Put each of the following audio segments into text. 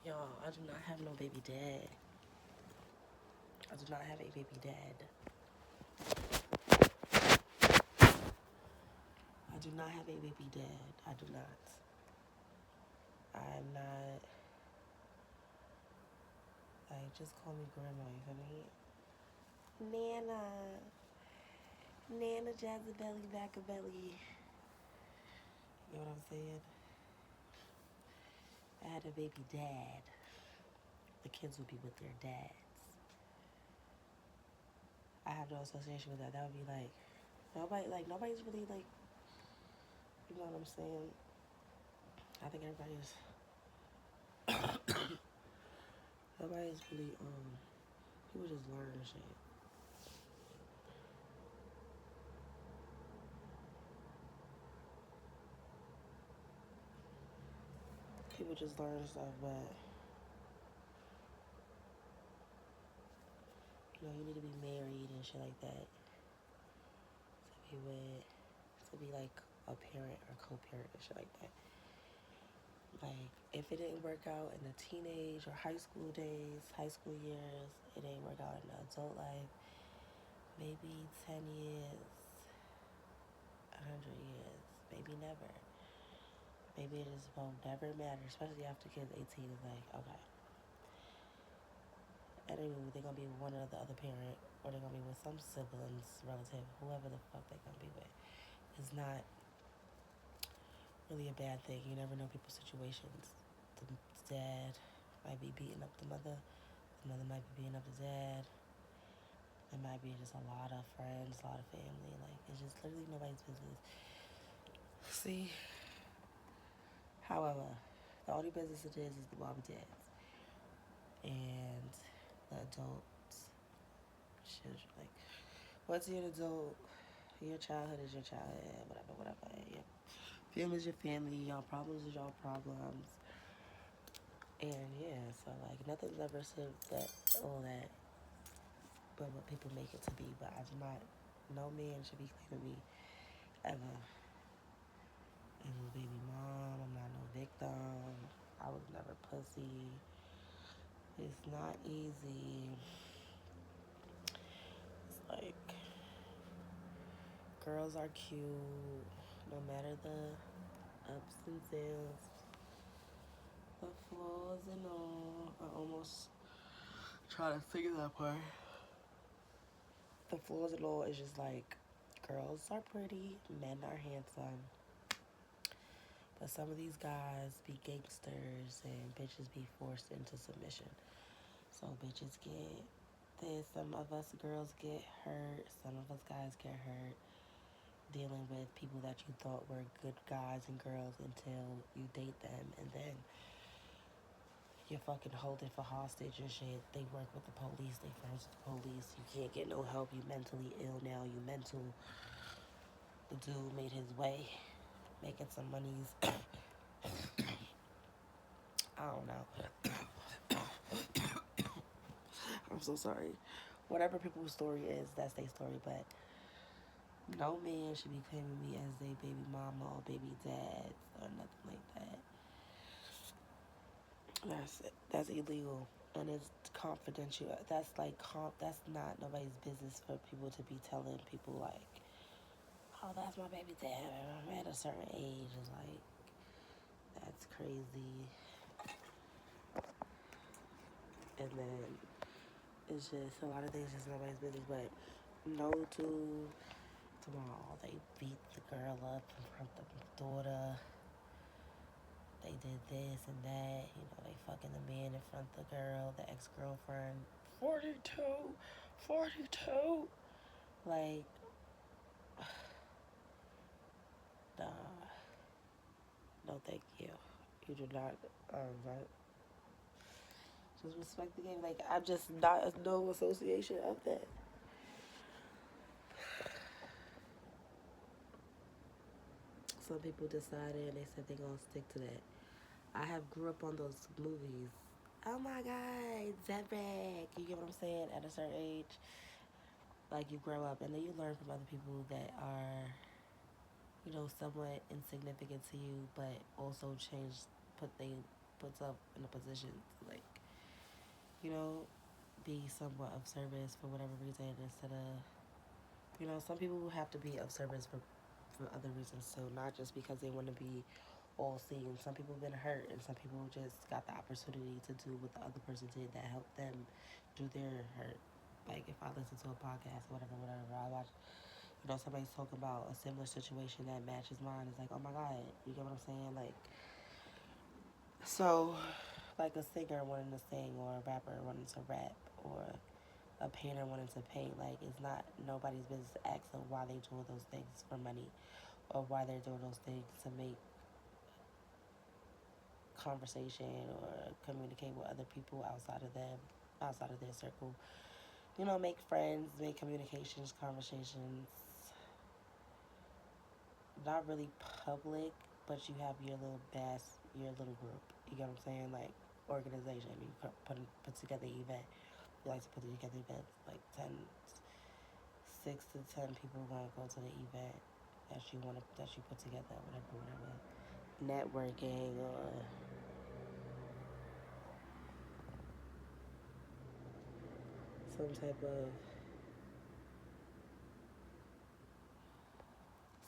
Y'all, I do not have no baby dad. I do not have a baby dad. I do not have a baby dad. I do not. I'm not. Like, just call me grandma, you feel me? Nana. Nana Jazzabelly Backabelly. You know what I'm saying? I had a baby dad. The kids would be with their dads. I have no association with that. That would be nobody's really like, you know what I'm saying? I think nobody's really, people just learn shit. People just learn stuff, but, you need to be married and shit like that to be like a parent or co-parent and shit like that. Like, if it didn't work out in the teenage or high school days, high school years, it didn't work out in the adult life, maybe 10 years, 100 years, maybe never. Maybe it just won't never matter, especially after kids 18 is like, okay. And anyway, they're gonna be with one or the other parent, or they're gonna be with some siblings, relative, whoever the fuck they're gonna be with. It's not really a bad thing. You never know people's situations. The dad might be beating up the mother might be beating up the dad. It might be just a lot of friends, a lot of family. Like, it's just literally nobody's business. See? However, the only business it is the mom and dad's. And the adults, children. Like, once you're an adult, your childhood is your childhood, whatever, whatever. Your family is your family, y'all problems is y'all problems. And yeah, so like nothing's ever said that all that but what people make it to be. But I do not, no man should be claiming me ever. And no baby mom, I'm not no victim. I was never pussy. It's not easy. It's like girls are cute, no matter the ups and downs, the flaws and all. I almost try to figure that part. The flaws and all is just like girls are pretty, men are handsome. But some of these guys be gangsters and bitches be forced into submission. So bitches get this, some of us girls get hurt, some of us guys get hurt dealing with people that you thought were good guys and girls until you date them, and then you're fucking holding for hostage and shit. They work with the police, they friends with the police, you can't get no help, you mentally ill now, you mental. The dude made his way, making some monies. I don't know. I'm so sorry. Whatever people's story is, that's their story, but no man should be claiming me as their baby mama or baby dad or nothing like that. That's illegal and it's confidential. That's like that's not nobody's business for people to be telling people like, oh, that's my baby dad. I'm at a certain age. It's like that's crazy. And then it's just a lot of things just nobody's business. But no to tomorrow they beat the girl up in front of the daughter. They did this and that. They fucking the man in front of the girl, the ex-girlfriend. 42, 42. Like, nah, no thank you. You do not, right? Just respect the game. Like, I'm just not, no association of that. Some people decided and they said they're gonna stick to that. I have grew up on those movies. Oh my God, Zedrick. You get what I'm saying? At a certain age, like you grow up and then you learn from other people that are, somewhat insignificant to you, but also put they puts up in a position to like, you know, be somewhat of service for whatever reason instead of, you know, some people have to be of service for other reasons too, not just because they want to be all seen. Some people have been hurt, and some people just got the opportunity to do what the other person did that helped them do their hurt. Like if I listen to a podcast or whatever, I watch, you know, somebody's talking about a similar situation that matches mine. It's like, oh my God, you get what I'm saying? Like, so, like a singer wanting to sing, or a rapper wanting to rap, or a painter wanting to paint. Like, it's not nobody's business to ask them why they doing those things for money, or why they're doing those things to make conversation or communicate with other people outside of them, outside of their circle. You know, make friends, make communications, conversations. Not really public, but you have your little your little group. You get what I'm saying? Like organization. You put together an event. You like to put together events like 6 to 10 people gonna go to the event that you put together, whatever. Networking or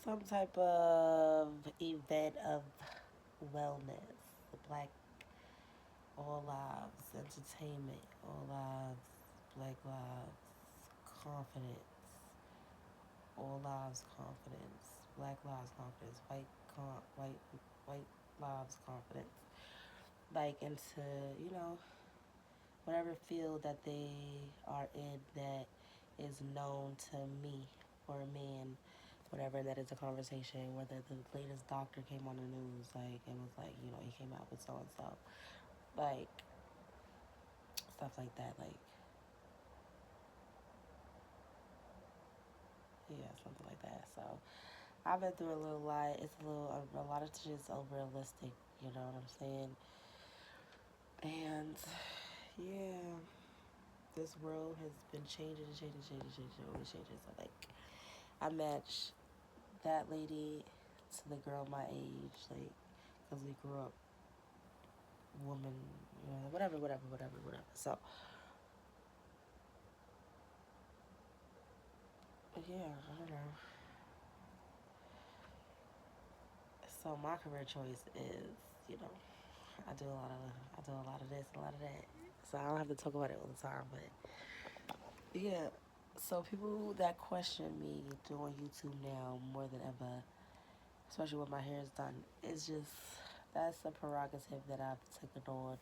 some type of event of wellness. The Black All Lives Entertainment, All Lives Black Lives Confidence, All Lives Confidence, Black Lives Confidence, white lives confidence. Like into, you know, whatever field that they are in that is known to me or a man, whatever that is a conversation, whether the latest doctor came on the news, like, it was like, you know, he came out with so and so. Like, stuff like that. Like, yeah, something like that. So, I've been through a little lot. It's a lot of shit's unrealistic, you know what I'm saying? And, yeah, this world has been changing, always changing. So, like, I match that lady to the girl my age, like, because we grew up woman, you know, whatever. So, yeah, I don't know. So my career choice is, you know, I do a lot of this, a lot of that. So I don't have to talk about it all the time, but yeah. So people that question me doing YouTube now more than ever, especially when my hair is done, it's just that's a prerogative that I've taken on.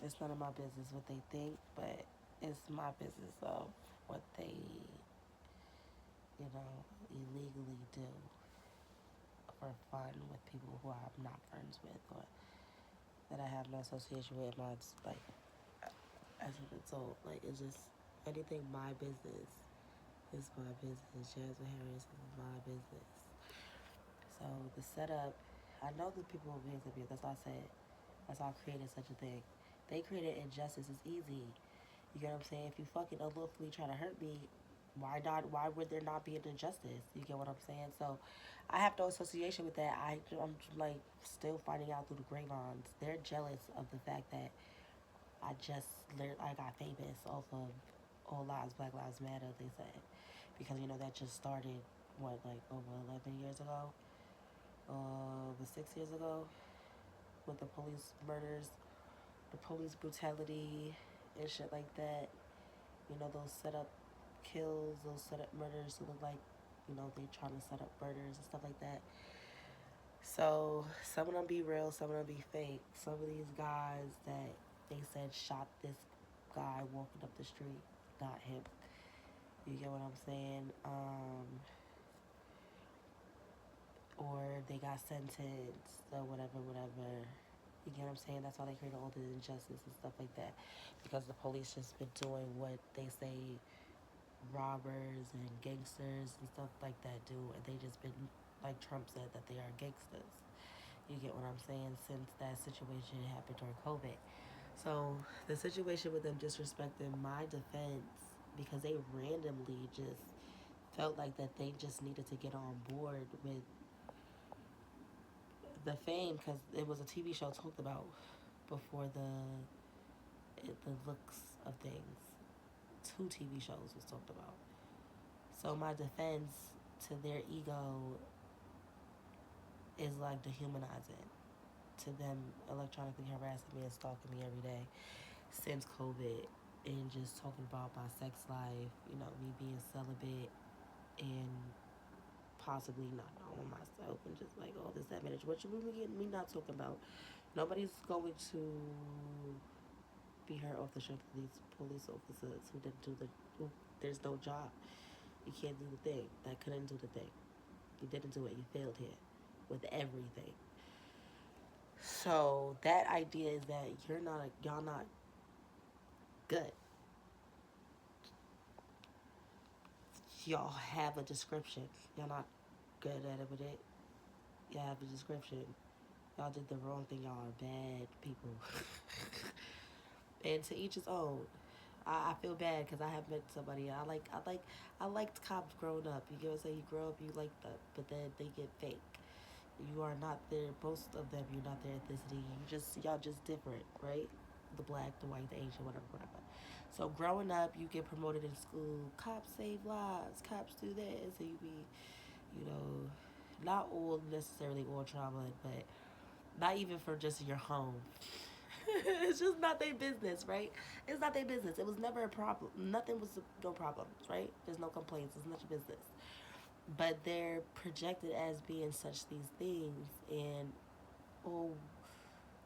It's none of my business what they think, but it's my business of what they, you know, illegally do for fun with people who I'm not friends with or that I have no association with. My like as an adult, like it's just anything my business is my business. Jasmine Harris is my business. So the setup, I know the people who hands up here. That's why I said. That's why I created such a thing. They created injustice. It's easy. You get what I'm saying? If you fucking unlawfully try to hurt me, why not? Why would there not be an injustice? You get what I'm saying? So, I have no association with that. I'm like still finding out through the grapevines. They're jealous of the fact that I got famous off of All Lives Black Lives Matter. They said because you know that just started what like over 11 years ago, over 6 years ago with the police murders, the police brutality and shit like that. You know, those set up kills, those set up murders who look like, you know, they trying to set up murders and stuff like that. So some of them be real, some of them be fake. Some of these guys that they said shot this guy walking up the street, not him. You get what I'm saying? Or they got sentenced or whatever. You get what I'm saying? That's why they created all the injustice and stuff like that. Because the police just been doing what they say robbers and gangsters and stuff like that do, and they just been like Trump said that they are gangsters. You get what I'm saying? Since that situation happened during COVID, so the situation with them disrespecting my defense because they randomly just felt like that they just needed to get on board with the fame, because it was a TV show talked about before the looks of things. Two TV shows was talked about. So my defense to their ego is like dehumanizing to them, electronically harassing me and stalking me every day since COVID, and just talking about my sex life, me being celibate and possibly not knowing myself, and just like all this, that, minute. What you me not talking about? Nobody's going to be hurt off the strength of these police officers who didn't do there's no job. You can't do the thing. That couldn't do the thing. You didn't do it. You failed here with everything. So that idea is that y'all not good. Y'all have a description. Y'all not good at it with it. Y'all have a description. Y'all did the wrong thing. Y'all are bad people. And to each his own. I feel bad because I have met somebody. I liked cops growing up. You get what I'm saying? You grow up, you like them, but then they get fake. You are not their. Most of them, you're not their ethnicity. Y'all just different, right? The black, the white, the Asian, whatever. So growing up, you get promoted in school. Cops save lives. Cops do this, and you be, you know, not all necessarily all trauma, but not even for just your home. It's just not their business, right? It's not their business. It was never a problem. Nothing was no problems, right? There's no complaints. It's not your business. But they're projected as being such these things, and all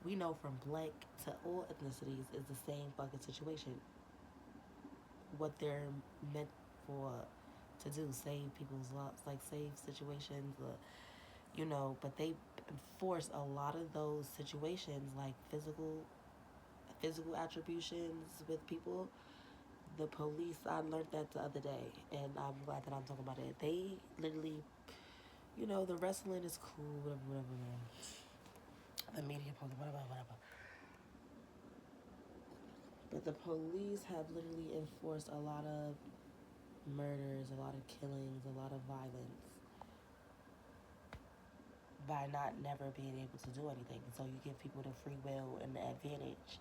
we know from black to all ethnicities is the same fucking situation. What they're meant for to do, save people's lives, like save situations, but they force a lot of those situations, like physical attributions with people. The police, I learned that the other day, and I'm glad that I'm talking about it. They literally, the wrestling is cool, whatever. The media, whatever. But the police have literally enforced a lot of murders, a lot of killings, a lot of violence by not never being able to do anything. So you give people the free will and the advantage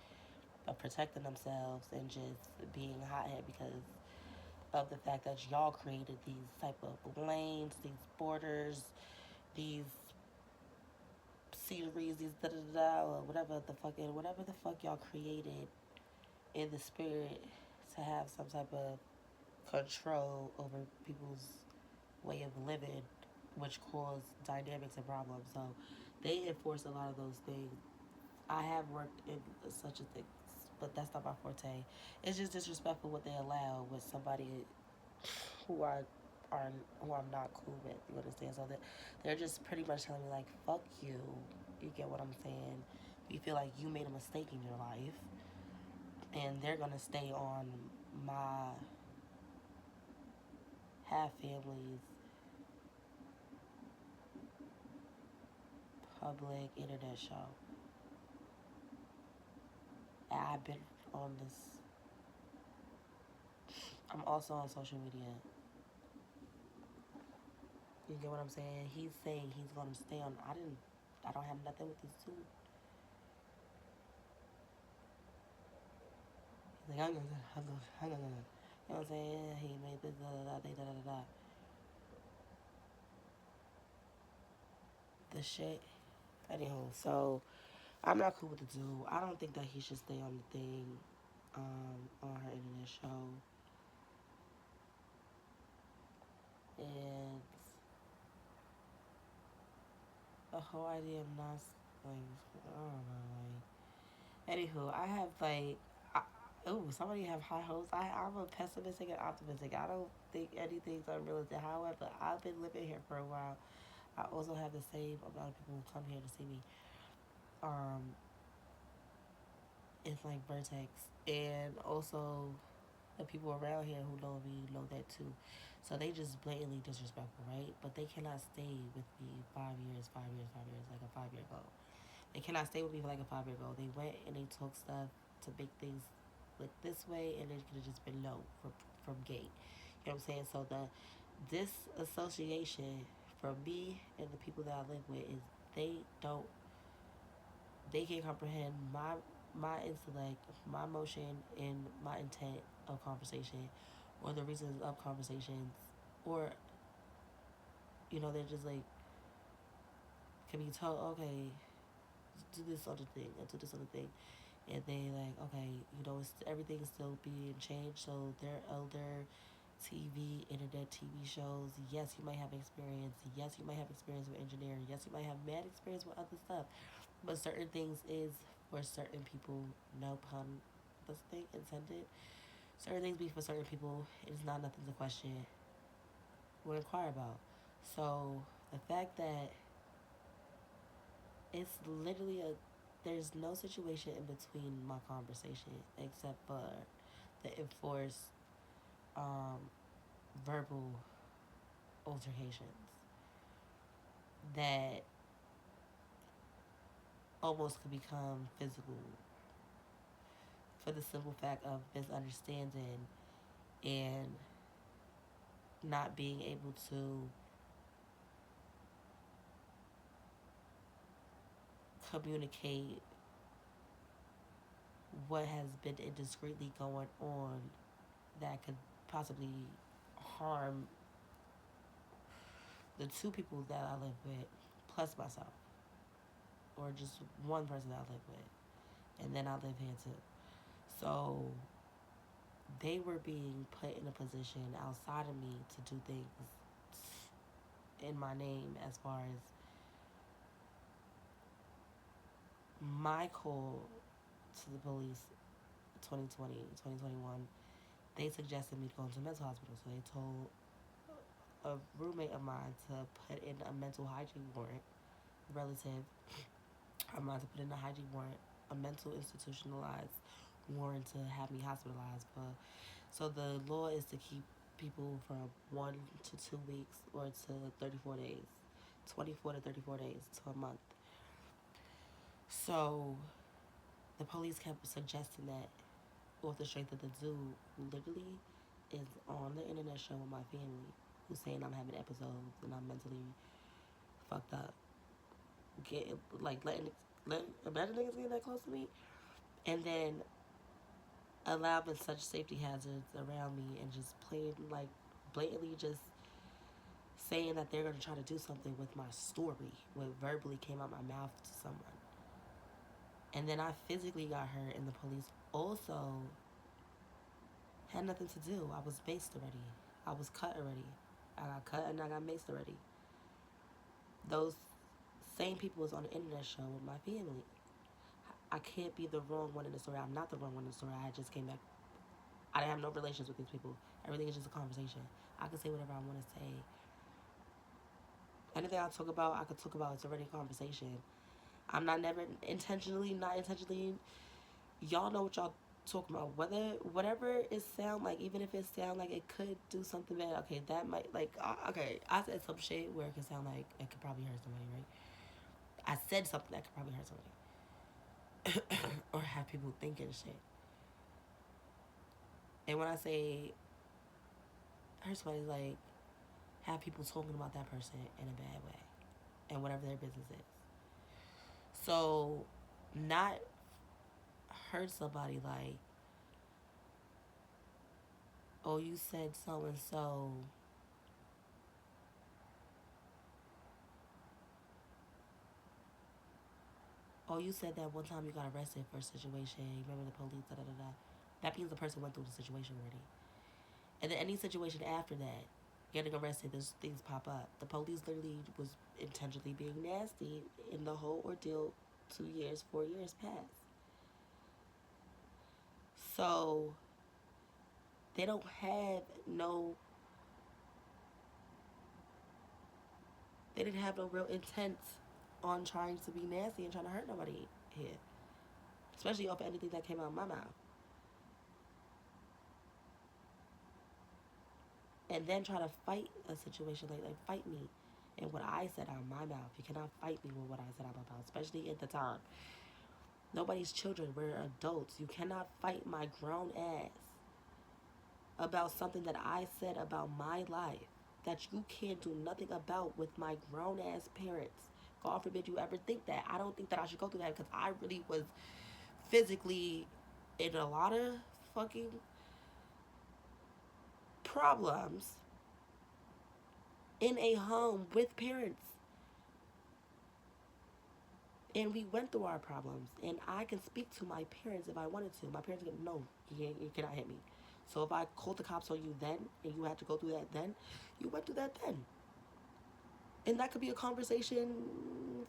of protecting themselves and just being hothead because of the fact that y'all created these type of lanes, these borders, these sceneries, these da da da, or whatever the fuck y'all created in the spirit to have some type of control over people's way of living, which cause dynamics and problems. So they enforce a lot of those things. I have worked in such a thing, but that's not my forte. It's just disrespectful what they allow with somebody who are who I'm not cool with. You understand? So that they're just pretty much telling me like, "Fuck you." You get what I'm saying? You feel like you made a mistake in your life, and they're gonna stay on my half family's public internet show. And I've been on this. I'm also on social media. You get what I'm saying? He's saying he's gonna stay on. I don't have nothing with these two. He's like, I'm gonna. You know what I'm saying? He made this, da. The shit. Anywho, so I'm not cool with the dude. I don't think that he should stay on the thing, on her internet show. And the whole idea of not, like, I don't know, like. Anywho, I have, like, somebody have high hopes. I'm a pessimistic and optimistic. I don't think anything's unrealistic. However, I've been living here for a while. I also have the same amount of people who come here to see me. Um, it's like Vertex. And also the people around here who know me know that too. So they just blatantly disrespectful, right? But they cannot stay with me 5 years, like a 5 year goal. They cannot stay with me for like a 5 year goal. They went and they took stuff to make things look this way, and it could have just been no from gate. You know what I'm saying? So this association from me and the people that I live with is they don't, they can't comprehend my intellect, my emotion, and my intent of conversation, or the reasons of conversations, or they're just like can be told, okay, do this other thing, and do this other thing, and they like, okay, it's everything's still being changed. So their elder TV, internet TV shows. Yes, you might have experience. Yes, you might have experience with engineering. Yes, you might have mad experience with other stuff. But certain things is for certain people. No pun, this thing intended. Certain things be for certain people. It's not nothing to question or inquire about. So the fact that it's literally a there's no situation in between my conversation except for the enforced um, verbal altercations that almost could become physical for the simple fact of misunderstanding and not being able to communicate what has been indiscreetly going on that could possibly harm the two people that I live with, plus myself, or just one person that I live with, and then I live here too. So they were being put in a position outside of me to do things in my name as far as my call to the police 2020, 2021. They suggested me to go into a mental hospital. So they told a roommate of mine to put in a mental hygiene warrant, relative of mine to put in a hygiene warrant, a mental institutionalized warrant to have me hospitalized. But so the law is to keep people from 1 to 2 weeks or to 34 days, 24 to 34 days to a month. So the police kept suggesting that off the strength of the dude who literally is on the internet show with my family, who's saying I'm having episodes and I'm mentally fucked up. Get like let imagine niggas getting that close to me, and then allowing such safety hazards around me and just plain like blatantly just saying that they're gonna try to do something with my story, what verbally came out my mouth to someone, and then I physically got hurt, and the police also had nothing to do. I was maced already. I was cut already. I got cut and I got maced already. Those same people was on the internet show with my family. I can't be the wrong one in the story. I'm not the wrong one in the story. I just came back. I didn't have no relations with these people. Everything is just a conversation. I can say whatever I want to say. Anything I talk about, I could talk about. It's already a conversation. I'm not never intentionally, not intentionally. Y'all know what y'all talking about. Whatever it sound like, even if it sound like it could do something bad, okay, that might like okay. I said some shit where it could sound like it could probably hurt somebody, right? I said something that could probably hurt somebody or have people thinking shit. And when I say hurt somebody, like have people talking about that person in a bad way and whatever their business is. So, not hurt somebody like, oh, you said so and so. Oh, you said that one time you got arrested for a situation. You remember the police, da da da da. That means the person went through the situation already. And then any situation after that, getting arrested, those things pop up. The police literally was intentionally being nasty in the whole ordeal 2 years, 4 years past. So they don't have no they didn't have no real intent on trying to be nasty and trying to hurt nobody here. Especially off of anything that came out of my mouth. And then try to fight a situation like fight me and what I said out of my mouth. You cannot fight me with what I said out of my mouth, especially at the time. Nobody's children, we're adults. You cannot fight my grown ass about something that I said about my life that you can't do nothing about with my grown ass parents God forbid you ever think that. I don't think that I should go through that because I really was physically in a lot of fucking problems in a home with parents. And we went through our problems. And I can speak to my parents if I wanted to. My parents go, no, you cannot hit me. So if I called the cops on you then and you had to go through that then, you went through that then. And that could be a conversation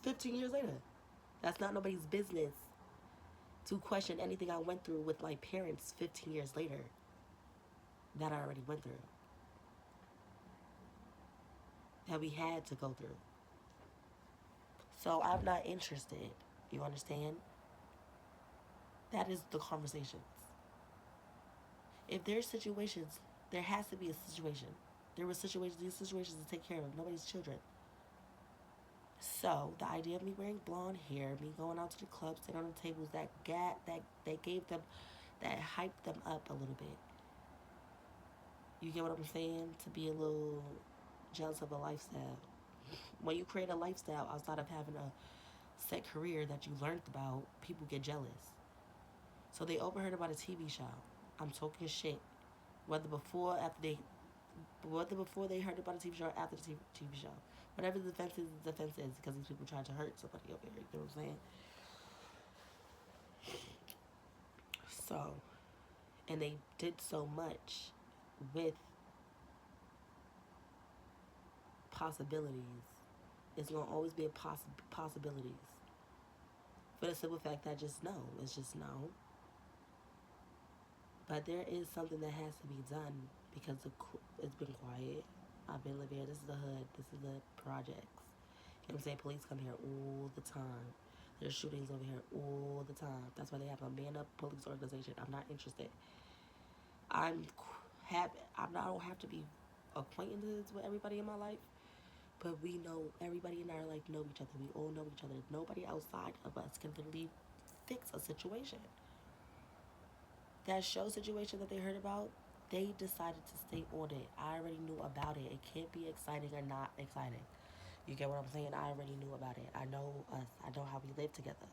15 years later. That's not nobody's business to question anything I went through with my parents 15 years later that I already went through. That we had to go through. So I'm not interested. You understand? That is the conversations. If there's situations, there has to be a situation. There were situations, these situations to take care of nobody's children. So the idea of me wearing blonde hair, me going out to the club, sitting on the tables, that gave them, that hyped them up a little bit. You get what I'm saying? To be a little jealous of a lifestyle. When you create a lifestyle outside of having a set career that you learned about, people get jealous. So they overheard about a TV show. I'm talking shit. Whether before, after they, whether before they heard about a TV show or after the TV show. Whatever the defense is because these people tried to hurt somebody over here. You know what I'm saying? So, and they did so much with possibilities. It's gonna always be a possibilities. For the simple fact that just no, it's just no. But there is something that has to be done because it's been quiet. I've been living here. This is the hood. This is the projects. You know what I'm saying? Police come here all the time. There's shootings over here all the time. That's why they have a man-up police organization. I'm not interested. I don't have to be acquaintances with everybody in my life, but we know everybody in our life know each other. We all know each other. Nobody outside of us can literally fix a situation. That show situation that they heard about, they decided to stay on it. I already knew about it. It can't be exciting or not exciting. You get what I'm saying? I already knew about it. I know us. I know how we live together.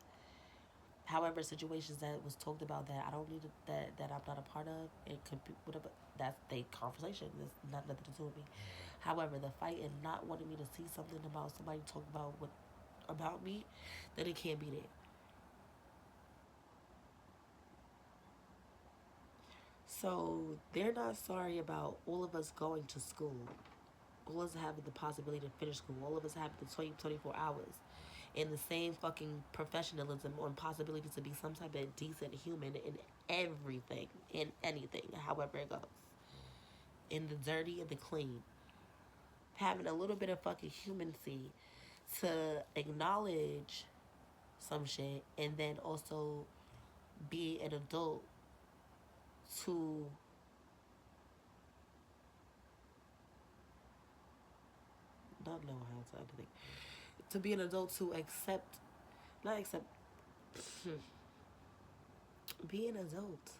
However, situations that was talked about that I don't need to, that I'm not a part of, it could be whatever. That's the conversation. There's nothing to do with me. However, the fight and not wanting me to see something about somebody talk about what about me, then it can't be there. So they're not sorry about all of us going to school, all of us having the possibility to finish school, all of us having the 24 hours, and the same fucking professionalism or possibility to be some type of decent human in everything, in anything, however it goes, in the dirty and the clean. Having a little bit of fucking humancy to acknowledge some shit and then also be an adult to not know how to anything. To be an adult to accept, not accept, be an adult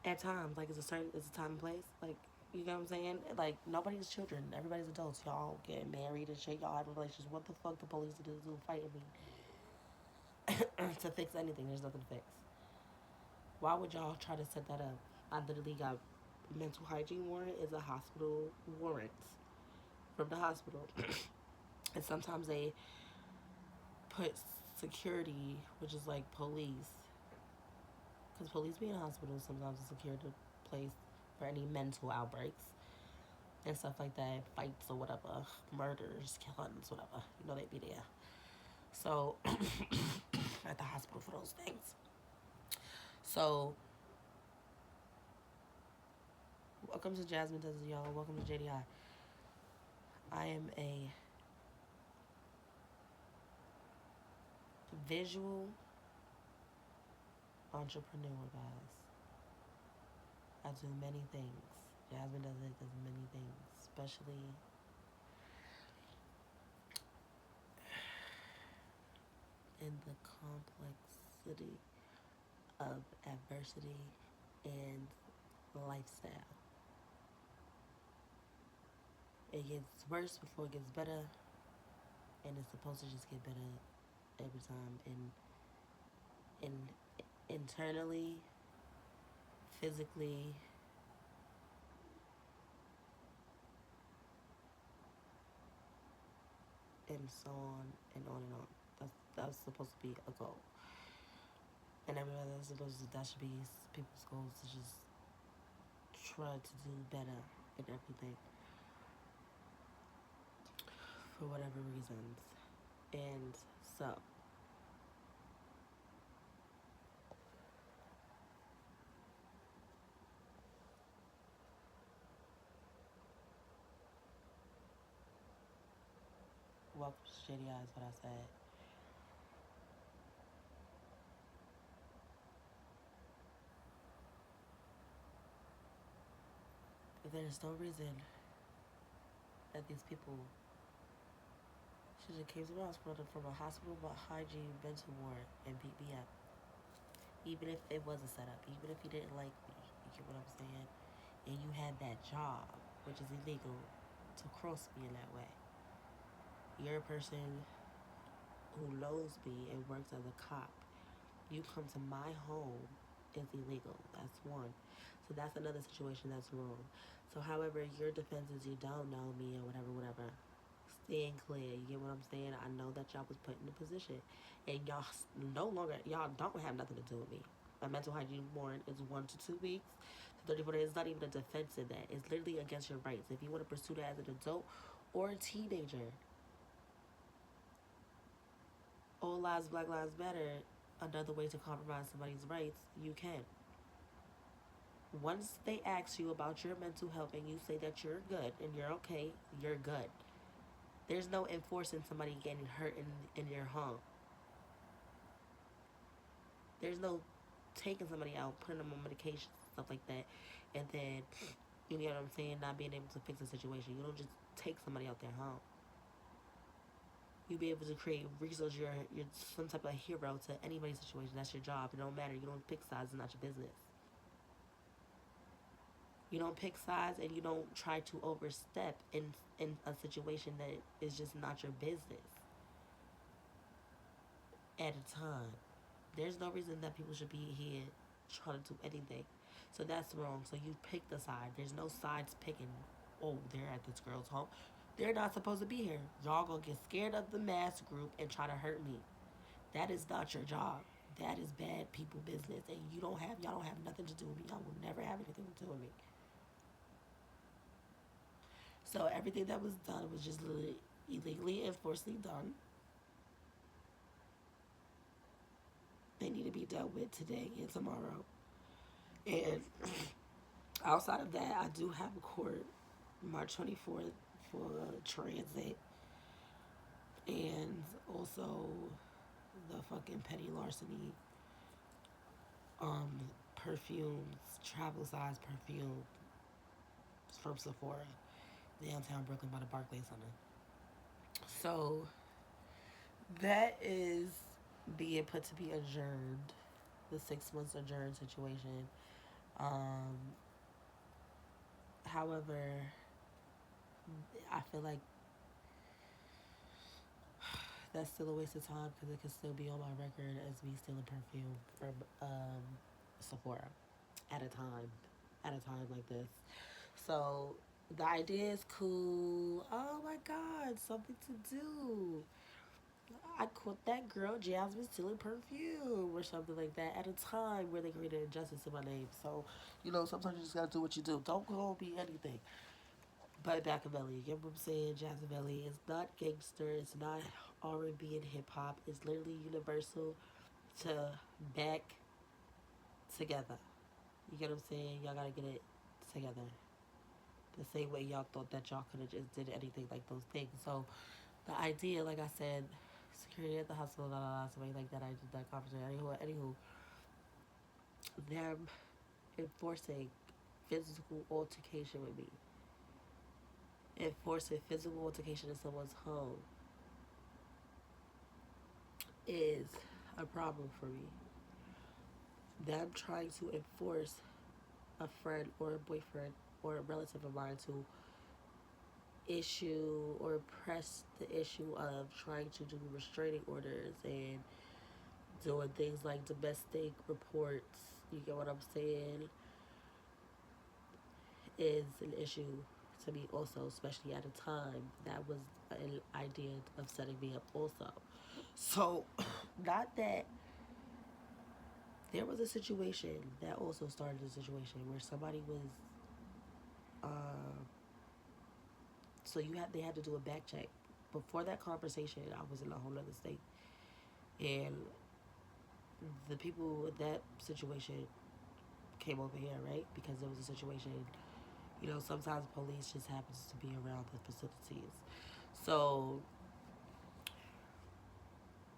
at times. Like it's a time and place. Like you know what I'm saying? Like nobody's children, everybody's adults. Y'all getting married and shit. Y'all having relations. What the fuck the police do fighting me to fix anything? There's nothing to fix. Why would y'all try to set that up? I literally got mental hygiene warrant is a hospital warrant from the hospital, and sometimes they put security, which is like police, because police be in hospitals sometimes to secure the place for any mental outbreaks and stuff like that, fights or whatever, murders, killings, whatever. You know they be there. So at the hospital for those things. So welcome to Jasmine Does It, y'all. Welcome to JDI. I am a visual entrepreneur, guys. I do many things. Jasmine does many things, especially in the complexity of adversity and lifestyle. It gets worse before it gets better, and it's supposed to just get better every time. And internally, physically, and so on and on and on. That's supposed to be a goal. And everybody that should be people's goals to just try to do better in everything for whatever reasons. And so, welcome to Shady Eyes, what I said. There's no reason that these people should have came to my hospital from a hospital but hygiene mental ward and beat me up. Even if it was a setup, even if you didn't like me, you get what I'm saying? And you had that job, which is illegal, to cross me in that way. You're a person who knows me and works as a cop. You come to my home is illegal. That's one. So that's another situation that's wrong. So however your defense is you don't know me or whatever. Staying clear, you get what I'm saying? I know that y'all was put in a position and y'all don't have nothing to do with me. A mental hygiene warrant is 1 to 2 weeks. 34 days is not even a defense in that. It's literally against your rights. If you want to pursue that as an adult or a teenager, all lives, Black Lives Matter, another way to compromise somebody's rights, you can. Once they ask you about your mental health and you say that you're good and you're okay, you're good. There's no enforcing somebody getting hurt in your home. There's no taking somebody out, putting them on medication, stuff like that, and then, you know what I'm saying, not being able to fix the situation. You don't just take somebody out their home. You be able to create resources. You're some type of hero to anybody's situation. That's your job. It don't matter. You don't pick sides. It's not your business. You don't pick sides and you don't try to overstep in a situation that is just not your business at a time. There's no reason that people should be here trying to do anything. So that's wrong. So you pick the side. There's no sides picking. Oh, they're at this girl's home. They're not supposed to be here. Y'all gonna get scared of the mass group and try to hurt me. That is not your job. That is bad people business, and y'all don't have nothing to do with me. Y'all will never have anything to do with me. So everything that was done was just illegally and forcibly done. They need to be dealt with today and tomorrow. And outside of that, I do have a court March 24th for transit and also the fucking petty larceny, perfumes, travel size perfume from Sephora, downtown Brooklyn by the Barclays Center. So that is being put to be adjourned, the 6 months adjourned situation. Um, However, I feel like that's still a waste of time because it could still be on my record as me stealing perfume from Sephora at a time, like this. So the idea is cool. Oh my God, something to do. I caught that girl Jasmine stealing perfume or something like that at a time where they created injustice in my name. So, sometimes you just gotta do what you do. Don't go be anything. But Machiavelli, you get what I'm saying? Jazzavelli is not gangster. It's not R&B and hip hop. It's literally universal to back together. You get what I'm saying? Y'all gotta get it together. The same way y'all thought that y'all could have just did anything like those things. So the idea, like I said, security at the hospital, something like that. I did that conversation. Anywho, them enforcing physical altercation with me, enforcing physical altercation in someone's home is a problem for me. Them trying to enforce a friend or a boyfriend or a relative of mine to issue or press the issue of trying to do restraining orders and doing things like domestic reports, you get what I'm saying, is an issue to me also, especially at a time that was an idea of setting me up also. So, not that there was a situation that also started a situation where somebody was, uh, so they had to do a back check. Before that conversation, I was in a whole other state. And the people with that situation came over here, right? Because there was a situation, sometimes police just happens to be around the facilities. So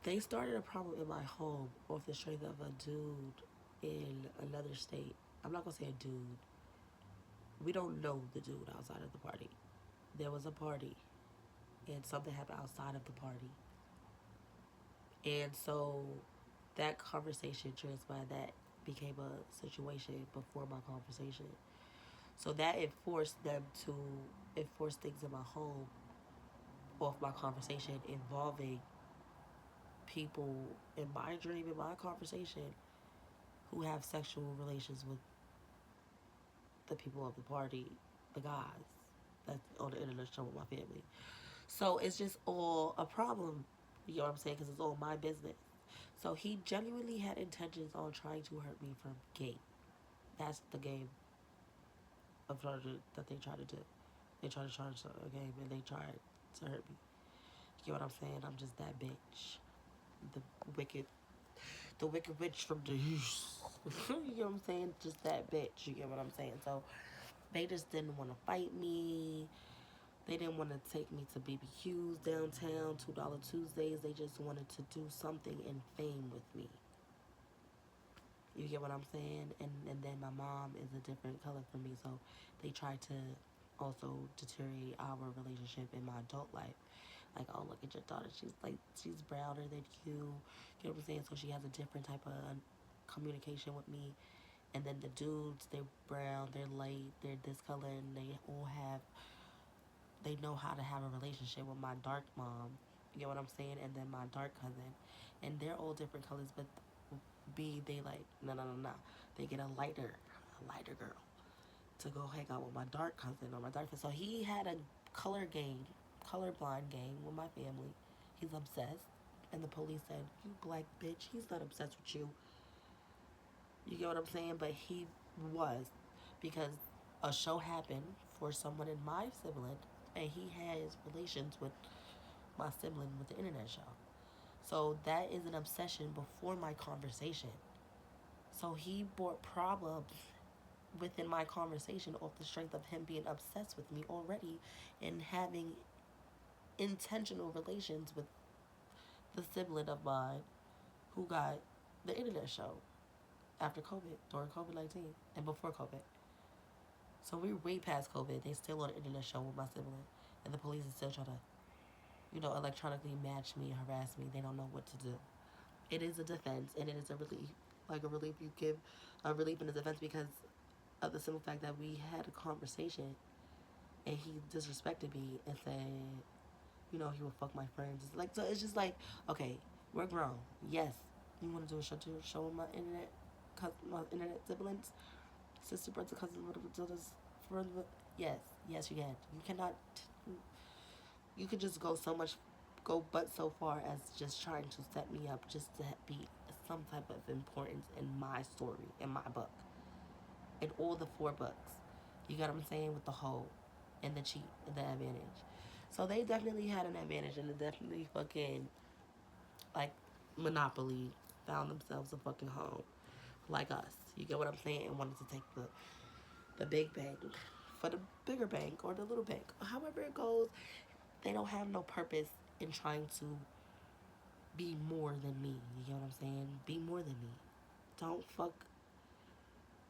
they started a problem in my home off the strength of a dude in another state. I'm not gonna say a dude. We don't know the dude outside of the party. There was a party and something happened outside of the party. And so that conversation transpired, that became a situation before my conversation. So that it forced things in my home off my conversation involving people in my dream, in my conversation, who have sexual relations with the people of the party, the guys that's on the internet show with my family. So it's just all a problem, you know what I'm saying? Because it's all my business. So he genuinely had intentions on trying to hurt me from gate. That's the game that they try to do. They try to charge a game and they try to hurt me. You get what I'm saying? I'm just that bitch. The wicked the wicked witch from the east. You get what I'm saying? Just that bitch. You get what I'm saying? So they just didn't want to fight me. They didn't want to take me to BBQs downtown, $2 Tuesdays. They just wanted to do something in fame with me. You get what I'm saying? And then my mom is a different color from me, so they tried to also deteriorate our relationship in my adult life. Like, oh, look at your daughter. She's browner than you. You know what I'm saying? So she has a different type of communication with me. And then the dudes, they're brown, they're light, they're this color, and they know how to have a relationship with my dark mom. You get what I'm saying? And then my dark cousin. And they're all different colors, but they like, no. They get a lighter girl to go hang out with my dark cousin or my dark cousin. So he had a colorblind gang with my family. He's obsessed. And the police said, you black bitch, he's not obsessed with you. You get what I'm saying? But he was. Because a show happened for someone in my sibling, and he has relations with my sibling with the internet show. So that is an obsession before my conversation. So he brought problems within my conversation off the strength of him being obsessed with me already and having intentional relations with the sibling of mine who got the internet show after COVID, during COVID-19, and before COVID. So we're way past COVID. They still on the internet show with my sibling, and the police is still trying to, electronically match me, harass me. They don't know what to do. It is a defense, and it is a relief. Like a relief, you give a relief in the defense because of the simple fact that we had a conversation, and he disrespected me and said, he would fuck my friends. So it's just like, okay, we're grown. Yes, you want to do a show with my internet siblings, sister, brother, cousin, whatever, for the, yes, you can. You cannot. You could just go but so far as just trying to set me up just to be some type of importance in my story, in my book, in all the 4 books. You got what I'm saying? With the whole and the cheat and the advantage. So they definitely had an advantage, and they definitely fucking, like, Monopoly found themselves a fucking home like us. You get what I'm saying? And wanted to take the big bank for the bigger bank or the little bank. However it goes, they don't have no purpose in trying to be more than me. You get what I'm saying? Be more than me. Don't fuck.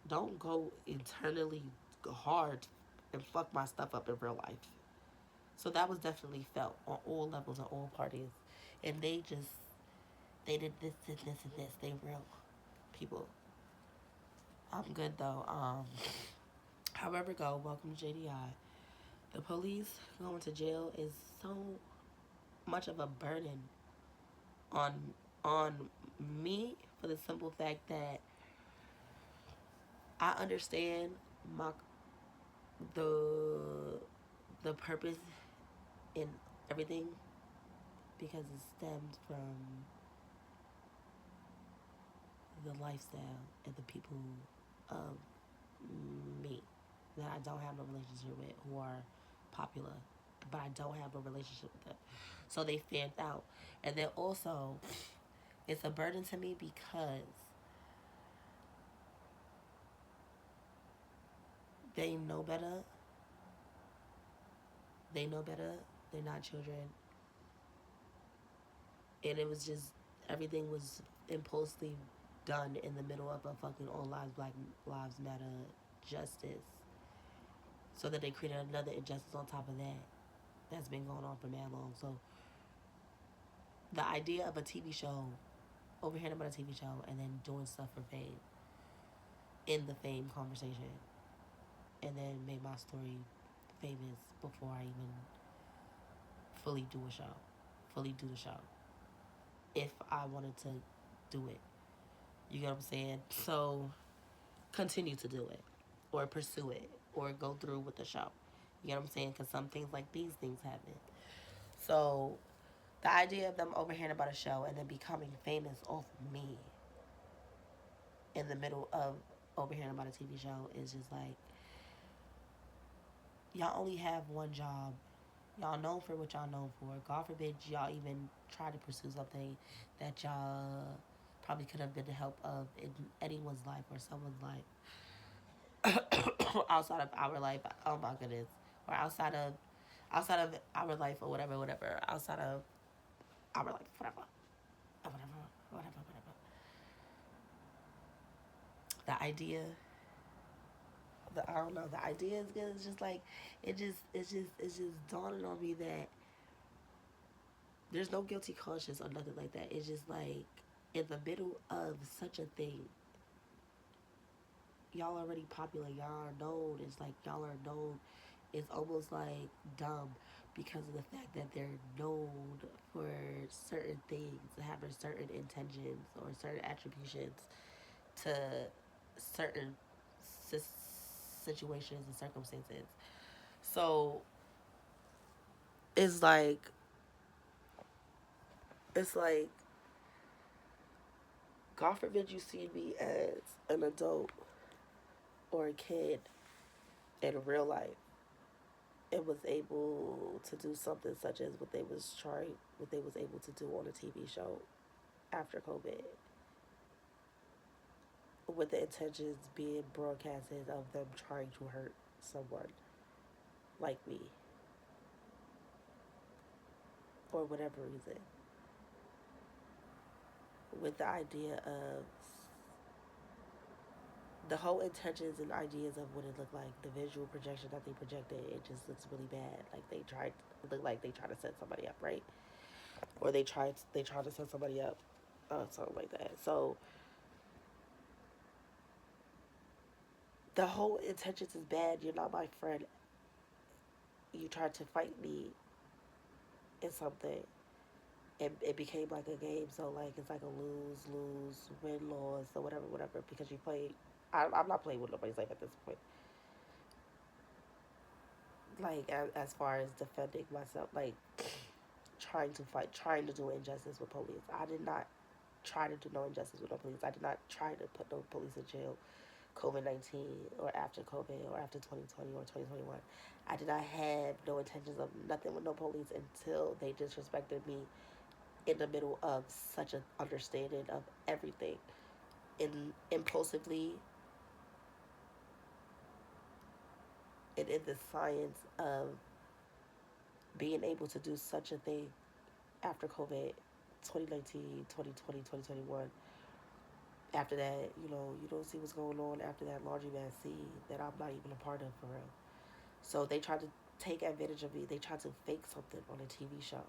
Don't go internally hard and fuck my stuff up in real life. So that was definitely felt on all levels and all parties. And they did this, and this. They real people. I'm good though. However go, welcome to JDI. The police going to jail is so much of a burden on on me for the simple fact that I understand my the the purpose in everything because it stems from the lifestyle and the people of me that I don't have no relationship with who are popular, but I don't have a relationship with them. So they fanned out. And then also, it's a burden to me because they know better. They know better. They're not children. And it was just, everything was impulsively done in the middle of a fucking All Lives Black Lives Matter justice. So that they created another injustice on top of that that's been going on for mad long. So the idea of a TV show, overhearing about a TV show, and then doing stuff for fame in the fame conversation, and then made my story famous before I even fully do a show, fully do the show. If I wanted to do it, you get what I'm saying? So continue to do it, or pursue it, or go through with the show. You get what I'm saying? Because some things like these things happen. So the idea of them overhearing about a show and then becoming famous off me in the middle of overhearing about a TV show is just like, y'all only have one job. Y'all known for what y'all known for. God forbid y'all even try to pursue something that y'all probably could have been the help of in anyone's life or someone's life outside of our life. Oh my goodness, or outside of our life or whatever, whatever. Outside of our life, whatever, whatever, whatever, whatever. The idea, I don't know. The idea is good. It's just like it's just dawning on me that there's no guilty conscience or nothing like that. It's just like in the middle of such a thing, y'all already popular. Y'all are known. It's like y'all are known. It's almost like dumb because of the fact that they're known for certain things, having certain intentions or certain attributions to certain situations and circumstances. So it's like it's like God forbid you see me as an adult or a kid in real life and was able to do something such as what they was able to do on a TV show after COVID, with the intentions being broadcasted of them trying to hurt someone like me for whatever reason, with the idea of the whole intentions and ideas of what it looked like, the visual projection that they projected, it just looks really bad. Like it looked like they tried to set somebody up, right? Or they tried to set somebody up, something like that. So the whole intentions is bad. You're not my friend. You tried to fight me in something. It became like a game. So like it's like a lose, win, loss, or whatever, whatever. Because you play. I'm not playing with nobody's life at this point. Like as far as defending myself, like trying to fight, trying to do injustice with police. I did not try to do no injustice with no police. I did not try to put no police in jail, COVID-19 or after COVID or after 2020 or 2021. I did not have no intentions of nothing with no police until they disrespected me in the middle of such an understanding of everything. Impulsively and in the science of being able to do such a thing after COVID 2019, 2020, 2021. After that, you don't see what's going on after that laundromat scene that I'm not even a part of for real. So they tried to take advantage of me. They tried to fake something on a TV show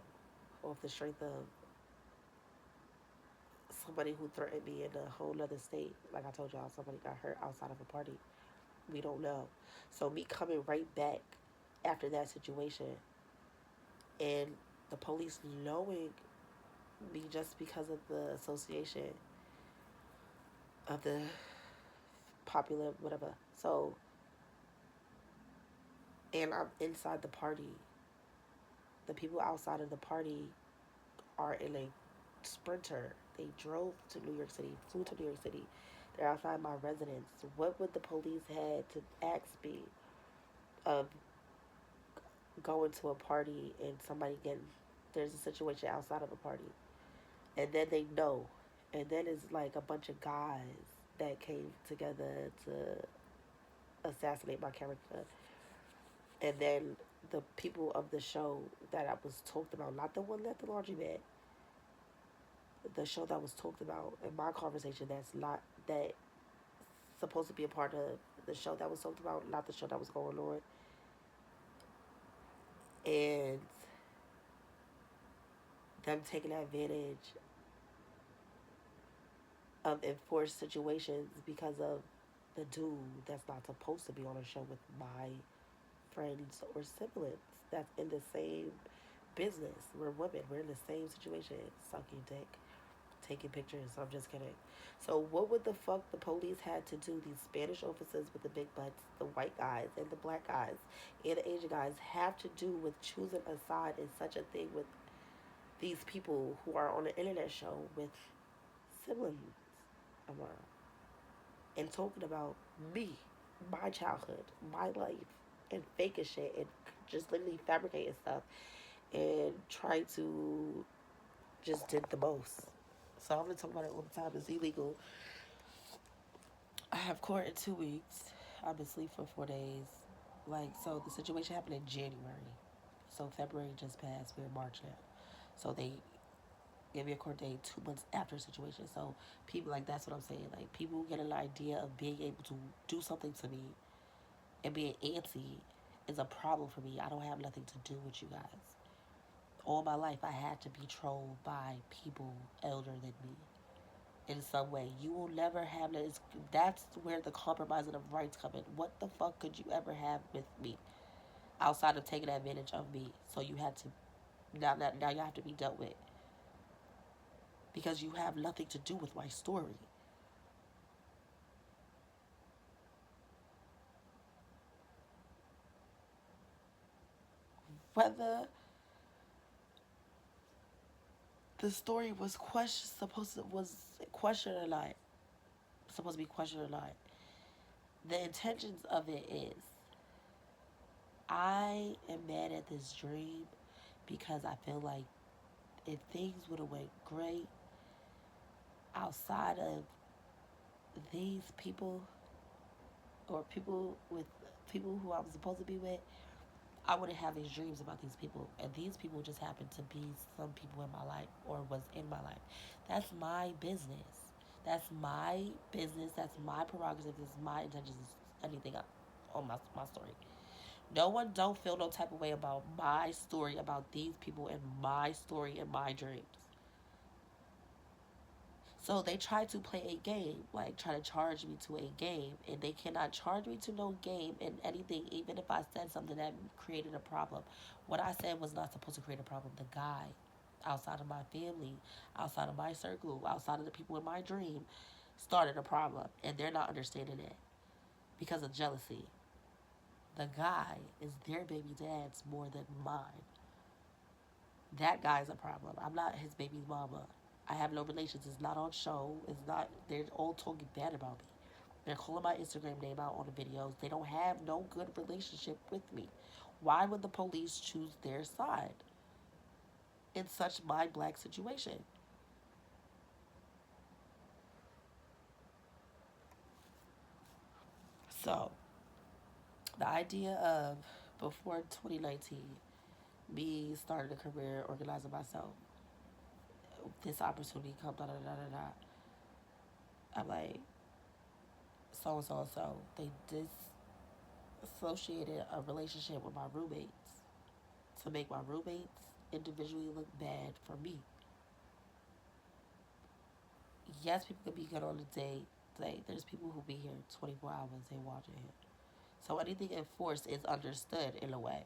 off the strength of somebody who threatened me in a whole other state. Like I told y'all, somebody got hurt outside of a party. We don't know. So me coming right back after that situation, and the police knowing me just because of the association of the popular whatever. So, and I'm inside the party. The people outside of the party are in a sprinter. They drove to New York City, flew to New York City. They're outside my residence. What would the police had to ask me of going to a party and somebody getting there's a situation outside of a party, and then they know, and then it's like a bunch of guys that came together to assassinate my character, and then the people of the show that I was talked about, not the one at the laundromat, the show that was talked about in my conversation that's not that supposed to be a part of the show that was talked about, not the show that was going on, and them taking advantage of enforced situations because of the dude that's not supposed to be on a show with my friends or siblings that's in the same business. We're women. We're in the same situation. Sucking dick, taking pictures. I'm just kidding. So what would the fuck the police had to do? These Spanish officers with the big butts, the white guys and the black guys and the Asian guys have to do with choosing a side in such a thing with these people who are on an internet show with siblings of mine and talking about me, my childhood, my life, and faking shit and just literally fabricating stuff and trying to just did the most. So I'm gonna talk about it all the time. It's illegal. I have court in 2 weeks. I've been asleep for 4 days. Like, so the situation happened in January. So February just passed. We're in March now. So they gave me a court date 2 months after the situation. So people, like, that's what I'm saying. Like, people get an idea of being able to do something to me and being antsy is a problem for me. I don't have nothing to do with you guys. All my life, I had to be trolled by people elder than me in some way. You will never have that. That's where the compromising of rights come in. What the fuck could you ever have with me outside of taking advantage of me? So you had to now you have to be dealt with because you have nothing to do with my story. Whether the story was questioned or not, supposed to be questioned or not, the intentions of it is I am mad at this dream because I feel like if things would have went great outside of these people or people with people who I'm supposed to be with, I wouldn't have these dreams about these people. And these people just happen to be some people in my life or was in my life. That's my business. That's my business. That's my prerogative. This is my intentions. Anything on my story. No one don't feel no type of way about my story, about these people and my story and my dreams. So they try to play a game, like try to charge me to a game, and they cannot charge me to no game and anything, even if I said something that created a problem. What I said was not supposed to create a problem. The guy outside of my family, outside of my circle, outside of the people in my dream started a problem, and they're not understanding it because of jealousy. The guy is their baby dad's more than mine. That guy's a problem. I'm not his baby's mama. I have no relations. It's not on show. It's not. They're all talking bad about me. They're calling my Instagram name out on the videos. They don't have no good relationship with me. Why would the police choose their side in such my black situation? So the idea of before 2019, me starting a career organizing myself, this opportunity comes, da da da da da. I'm like, so and so and so. They disassociated a relationship with my roommates to make my roommates individually look bad for me. Yes, people can be good on the day. Like, there's people who be here 24 hours, they watching it. So anything enforced is understood in a way.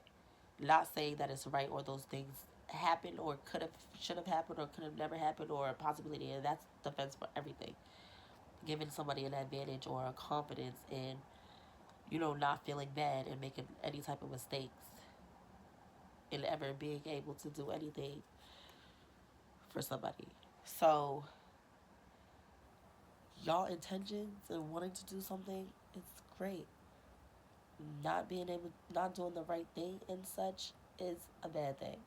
Not saying that it's right or those things happen or could have, should have happened or could have never happened or a possibility. And that's defense for everything. Giving somebody an advantage or a confidence in, not feeling bad and making any type of mistakes and ever being able to do anything for somebody. So y'all intentions and wanting to do something, it's great. Not doing the right thing and such is a bad thing.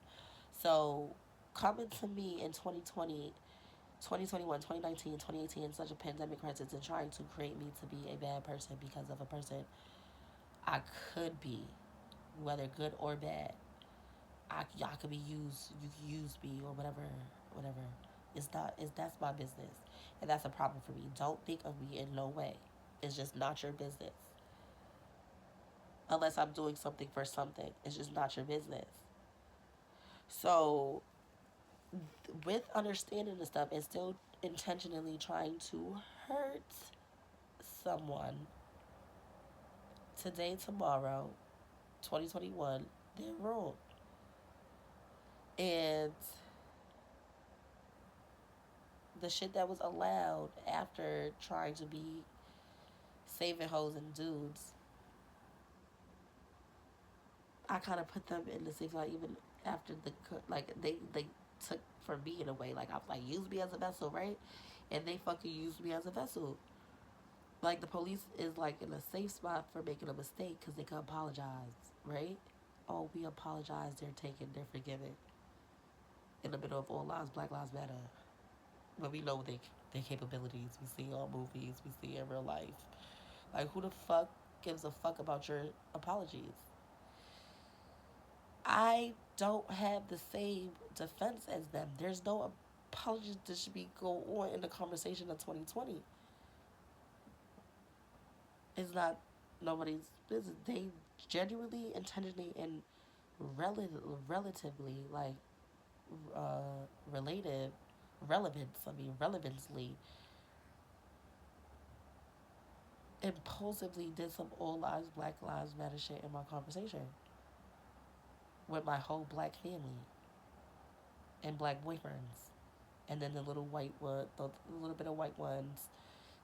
So coming to me in 2020, 2021, 2019, 2018 in such a pandemic crisis and trying to create me to be a bad person because of a person I could be, whether good or bad. Y'all could be used, you can use me or whatever, whatever. That's my business. And that's a problem for me. Don't think of me in no way. It's just not your business. Unless I'm doing something for something. It's just not your business. So with understanding the stuff and still intentionally trying to hurt someone today, tomorrow, 2021, they're wrong. And the shit that was allowed after trying to be saving hoes and dudes, I kind of put them in the same light even after like they took from me in a way. Like I was like, use me as a vessel, right? And they fucking used me as a vessel. Like the police is like in a safe spot for making a mistake because they can apologize, right? Oh, we apologize. They're taken. They're forgiven. In the middle of all lives, Black Lives Matter. But we know their capabilities. We see all movies. We see in real life. Like who the fuck gives a fuck about your apologies? I don't have the same defense as them. There's no apologies that should be go on in the conversation of 2020. It's not nobody's business. They genuinely, intentionally, and relatively like relative relevance. I mean, relevantly, impulsively did some all lives, Black Lives Matter shit in my conversation with my whole black family and black boyfriends, and then the little white one, the little bit of white ones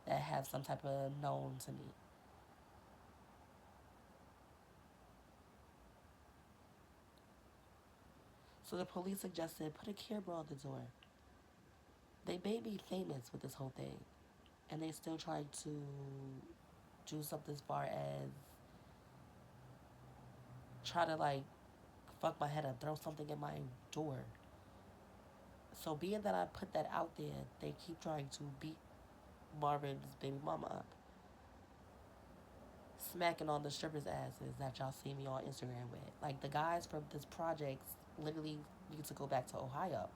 that have some type of known to me. So the police suggested put a camera on the door. They made me famous with this whole thing, and they still trying to do something as far as try to like fuck my head up, throw something in my door. So being that I put that out there, they keep trying to beat Marvin's baby mama up, smacking on the strippers' asses that y'all see me on Instagram with. Like the guys from this project literally need to go back to Ohio.